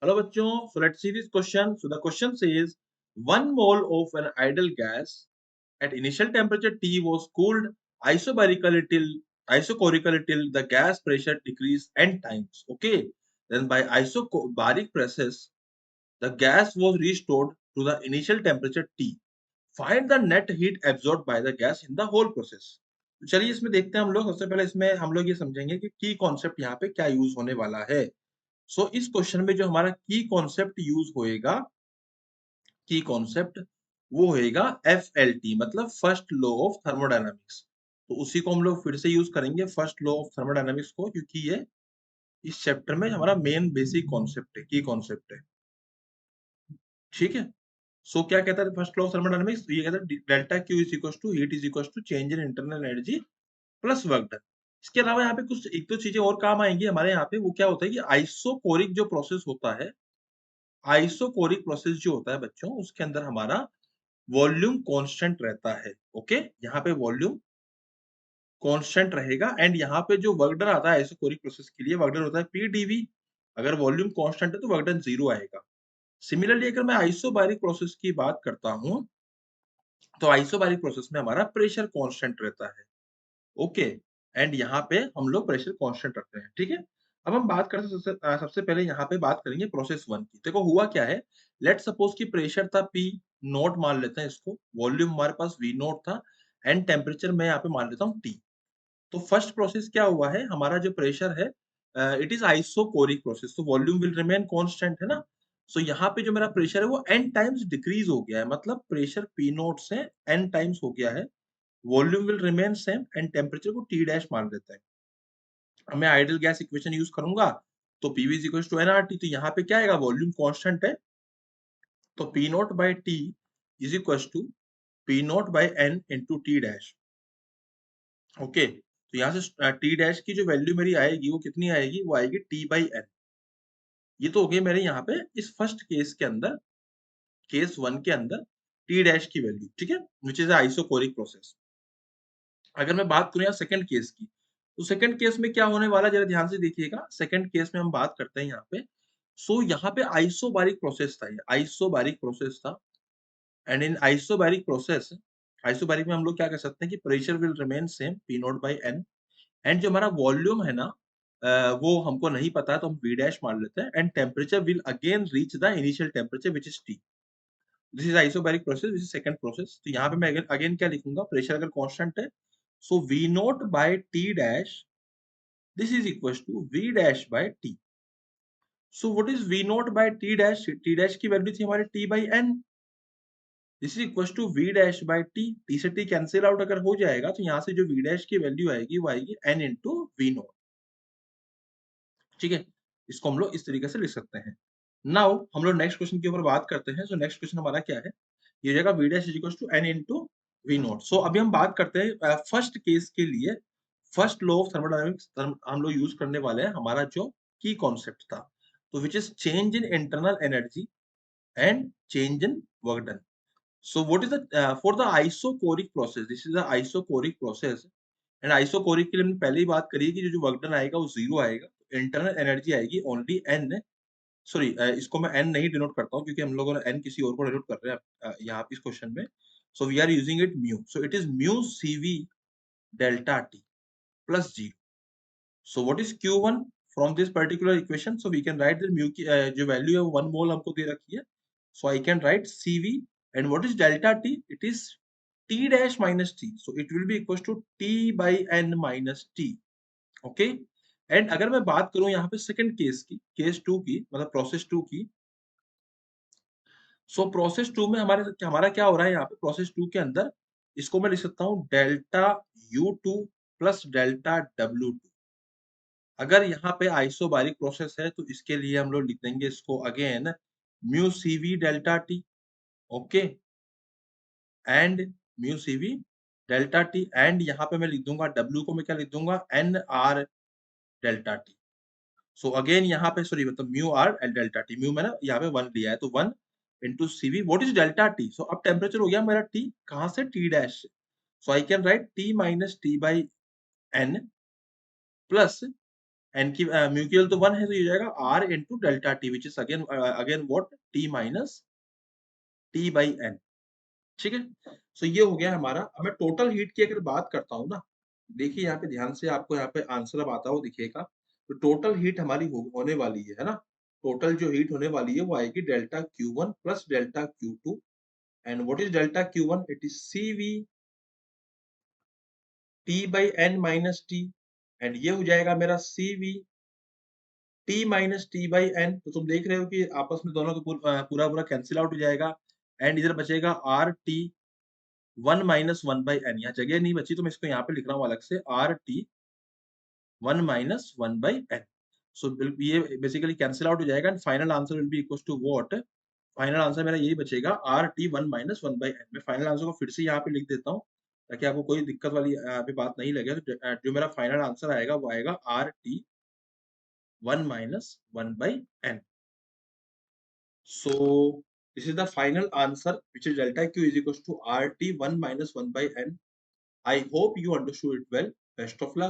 Hello bachcho, so let's see this question. So the question says 1 mole of an ideal gas at initial temperature T was cooled isobarically till the gas pressure decreased n times. Okay, then by isobaric process the gas was restored to the initial temperature T. Find the net heat absorbed by the gas in the whole process. तो चलिए इसमें देखते हैं हम लोग। सबसे पहले इसमें हम लोग ये समझेंगे कि की कॉन्सेप्ट यहाँ पे क्या यूज होने वाला है। इस क्वेश्चन में जो हमारा की कॉन्सेप्ट यूज होएगा, की कॉन्सेप्ट वो होएगा FLT, मतलब फर्स्ट लॉ ऑफ थर्मोडायनामिक्स। तो उसी को हम लोग फिर से यूज करेंगे, फर्स्ट लॉ ऑफ थर्मोडायनामिक्स को, क्योंकि ये इस चैप्टर में हमारा मेन बेसिक कॉन्सेप्ट है, की कॉन्सेप्ट है। ठीक है। क्या कहता है फर्स्ट लॉ ऑफ थर्मोडायनामिक्स? ये कहता है delta Q is equal to heat is equal to change in internal energy plus work done. इसके अलावा यहाँ पे कुछ एक दो चीजें और काम आएंगी हमारे यहाँ पे। वो क्या होता है कि आइसोकोरिक जो प्रोसेस होता है, आइसोकोरिक प्रोसेस जो होता है बच्चों, उसके अंदर हमारा वॉल्यूम कांस्टेंट रहता है। ओके, यहाँ पे वॉल्यूम कांस्टेंट रहेगा एंड यहाँ पे जो वर्क डन आता है आइसोकोरिक प्रोसेस के लिए, वर्क डन होता है PdV। अगर वॉल्यूम कांस्टेंट है तो वर्क डन 0 आएगा। सिमिलरली अगर मैं आइसोबारिक प्रोसेस की बात करता हूँ, तो आइसोबारिक प्रोसेस में हमारा प्रेशर कांस्टेंट रहता है। ओके, एंड यहाँ पे हम लोग प्रेशर कांस्टेंट रखते हैं। ठीक है। अब हम बात करते हैं सबसे पहले यहाँ पे बात करेंगे प्रोसेस 1 की। देखो हुआ क्या है, लेट सपोज कि प्रेशर था P नोट, मान लेते हैं इसको। वॉल्यूम हमारे पास V नोट था एंड टेम्परेचर मैं यहाँ पे मान लेता हूँ T। तो फर्स्ट प्रोसेस क्या हुआ है, हमारा जो प्रेशर है इट इज आइसोकोरिक प्रोसेस, तो वॉल्यूम विल रिमेन कांस्टेंट है ना। यहाँ पे जो मेरा प्रेशर है वो n टाइम्स डिक्रीज हो गया है, मतलब प्रेशर P नोट से n टाइम्स हो गया है। Volume will remain same and temperature को T डैश मान लेते हैं। अब मैं आइडियल गैस इक्वेशन यूज करूंगा, तो PV is equal to nRT। तो यहाँ पे क्या आएगा, वॉल्यूम कांस्टेंट है, तो P naught by T is equal to P naught by N into T dash. Okay, तो यहाँ से T डैश की जो वैल्यू मेरी आएगी वो कितनी आएगी, वो आएगी T बाई N। ये तो हो गई मेरे यहाँ पे इस फर्स्ट केस के अंदर, केस 1 के अंदर T डैश की वैल्यू। ठीक है, विच इज आइसोकोरिक प्रोसेस। अगर मैं बात करूं यहाँ सेकंड केस की, तो सेकंड केस में क्या होने वाला, जरा ध्यान से देखिएगा। सेकंड केस में हम बात करते हैं यहाँ पे। यहाँ पे आइसोबारिक प्रोसेस था, ये आइसोबारिक प्रोसेस था। And in isobaric process, isobaric में हम लोग क्या कर सकते हैं कि pressure will remain same P naught by N and जो हमारा वॉल्यूम है ना, वो हमको नहीं पता है तो हम V डैश मान लेते हैं and temperature will again reach the initial temperature which is T। This is isobaric process, this is second process. तो यहाँ पे मैं अगेन क्या लिखूंगा, प्रेशर अगर कांस्टेंट है, so V naught by T dash, this is equal to V dash by T। So what is V naught by T dash? T dash की value थी हमारी T by N, this is equal to V dash by T। T से T cancel out अगर हो जाएगा, तो यहाँ से जो V डैश की वैल्यू आएगी वो आएगी N इंटू V नोट। ठीक है, इसको हम लोग इस तरीके से लिख सकते हैं। नाउ हम लोग नेक्स्ट क्वेश्चन के ऊपर बात करते हैं। नेक्स्ट क्वेश्चन हमारा क्या है, ये जगह V dash is equal to N into V naught. अभी हम बात करते हैं फर्स्ट केस के लिए। फर्स्ट लॉ ऑफ थर्मोडायनामिक्स हम लोग यूज करने वाले हैं, हमारा जो की कॉन्सेप्ट था, तो which is change in internal energy and change in work done. what is the for the isocoric process, this is the isocoric process and isochoric के लिए हमने पहले ही बात करी है कि जो वर्क डन आएगा वो 0 आएगा। इंटरनल एनर्जी आएगी ओनली N, सॉरी इसको मैं N नहीं डिनोट करता हूँ क्योंकि हम लोगों ने N किसी और को डिनोट कर रहे हैं यहाँ पे इस क्वेश्चन में। We are using it mu, so it is mu CV delta T plus 0। What is Q1 from this particular equation? We can write the mu की जो वैल्यू है वो 1 मोल हमको दे रखी है। आई can right CV and what is delta T? It is T dash minus T, so it will be equals to T by N minus T। Okay, and अगर मैं बात करूं यहाँ पे सेकंड केस की, केस 2 की, मतलब प्रोसेस 2 की, प्रोसेस 2 में हमारा क्या हो रहा है यहाँ पे, प्रोसेस 2 के अंदर इसको मैं लिख सकता हूँ delta U2 plus delta W2। अगर यहाँ पे आइसोबारिक प्रोसेस है तो इसके लिए हम लोग लिख देंगे इसको again mu CV delta T। Okay, and mu CV delta T and यहाँ पे मैं लिख दूंगा W को, मैं क्या लिख दूंगा, NR डेल्टा T। अगेन यहाँ पे सॉरी, मतलब mu R delta T, mu मैंने यहाँ पे 1 लिया है तो 1 into CV। What is delta T? अब टेम्परेचर हो गया मेरा T, कहाँ से, T डैश से। I can write T minus T by N plus N की म्यूचुअल तो 1 है, तो ये हो जाएगा R into delta T which is again again what T minus T by N. ठीक है, सो ये हो गया हमारा। अब मैं टोटल हीट की अगर बात करता हूँ ना, देखिए यहाँ पे ध्यान से, आपको यहाँ पे आंसर अब आता हुआ दिखेगा। तो टोटल हीट हमारी होने वाली है ना, टोटल जो हीट होने वाली है वो आएगी delta Q1 plus delta Q2। And what is delta Q1? It is CV T by N minus T, and ये हो जाएगा मेरा CV T minus T by N. तो तुम देख रहे हो कि आपस में दोनों का पूरा पूरा कैंसिल आउट हो जाएगा, एंड इधर बचेगा आर टी 1 - 1 बाई एन। यहाँ जगह नहीं बची तो मैं इसको यहाँ पे लिख रहा हूँ अलग से, R T 1 - 1 by N. So ये बेसिकली कैंसिल आउट हो जाएगा, and final answer will be equal to what? Final answer मेरा यही बचेगा, आर टी 1 - 1 बाई एन। मैं फाइनल आंसर को फिर से यहाँ पे लिख देता हूँ ताकि आपको कोई दिक्कत वाली यहाँ पे बात नहीं लगे। तो जो मेरा फाइनल आंसर आएगा वो आएगा R T 1 - 1 by N. So this is the final answer, which is delta Q is equals to RT 1 - 1 by N. I hope you understood it well. Best of luck.